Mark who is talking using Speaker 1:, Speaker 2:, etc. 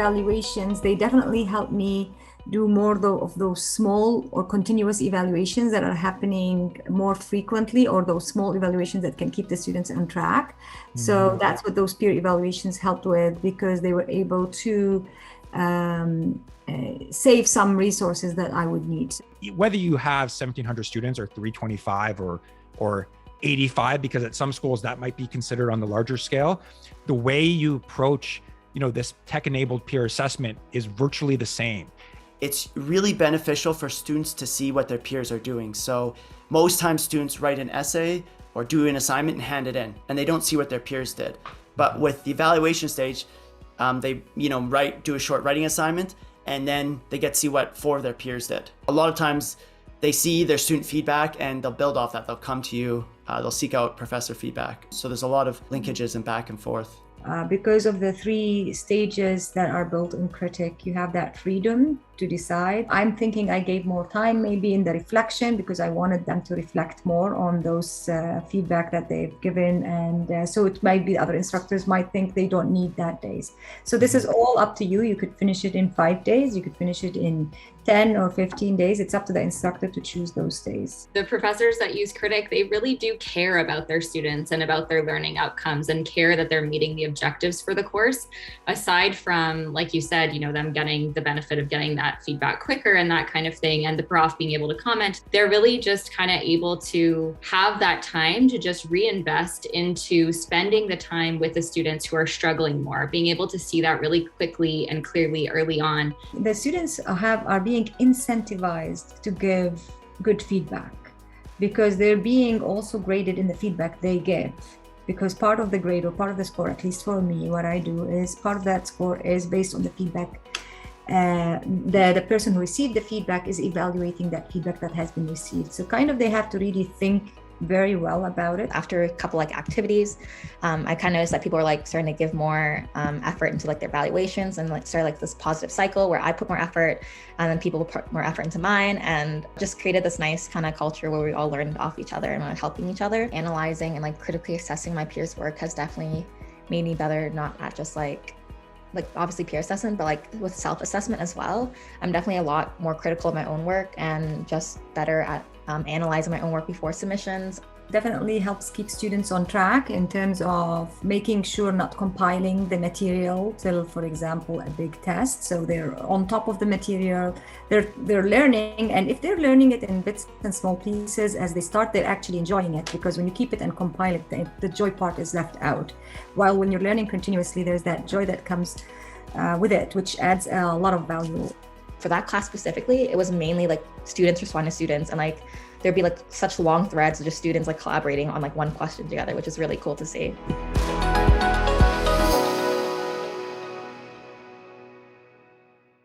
Speaker 1: evaluations, they definitely help me do more of those small or continuous evaluations that are happening more frequently, or those small evaluations that can keep the students on track. So that's what those peer evaluations helped with, because they were able to save some resources that I would need.
Speaker 2: Whether you have 1,700 students or 325 or 85, because at some schools that might be considered on the larger scale, the way you approach, this tech-enabled peer assessment is virtually the same.
Speaker 3: It's really beneficial for students to see what their peers are doing. So most times students write an essay or do an assignment and hand it in, and they don't see what their peers did. But with the evaluation stage, they do a short writing assignment, and then they get to see what 4 of their peers did. A lot of times they see their student feedback and they'll build off that. They'll come to you, they'll seek out professor feedback. So there's a lot of linkages and back and forth.
Speaker 1: Because of the 3 stages that are built in Kritik, you have that freedom to decide. I'm thinking I gave more time maybe in the reflection, because I wanted them to reflect more on those feedback that they've given. And so it might be other instructors might think they don't need that days. So this is all up to you. You could finish it in 5 days. You could finish it in 10 or 15 days. It's up to the instructor to choose those days.
Speaker 4: The professors that use Kritik, they really do care about their students and about their learning outcomes, and care that they're meeting the objectives for the course. Aside from, like you said, them getting the benefit of getting that feedback quicker and that kind of thing, and the prof being able to comment, they're really just kind of able to have that time to just reinvest into spending the time with the students who are struggling more, being able to see that really quickly and clearly early on.
Speaker 1: The students are being incentivized to give good feedback, because they're being also graded in the feedback they give. Because part of the grade, or part of the score, at least for me, what I do is part of that score is based on the feedback. The person who received the feedback is evaluating that feedback that has been received. So kind of they have to really think very well about it.
Speaker 5: After a couple activities, I kind of noticed that people were starting to give more effort into their evaluations, and started this positive cycle where I put more effort and then people put more effort into mine, and just created this nice kind of culture where we all learned off each other and helping each other. Analyzing and critically assessing my peers' work has definitely made me better, not at just obviously peer assessment, but with self-assessment as well. I'm definitely a lot more critical of my own work and just better at analyzing my own work before submissions.
Speaker 1: Definitely helps keep students on track in terms of making sure not compiling the material till, for example, a big test. So they're on top of the material, they're learning, and if they're learning it in bits and small pieces as they start, they're actually enjoying it, because when you keep it and compile it, the joy part is left out. While when you're learning continuously, there's that joy that comes with it, which adds a lot of value.
Speaker 5: For that class specifically, it was mainly students responding to students, and there'd be such long threads of just students collaborating on one question together, which is really cool to see.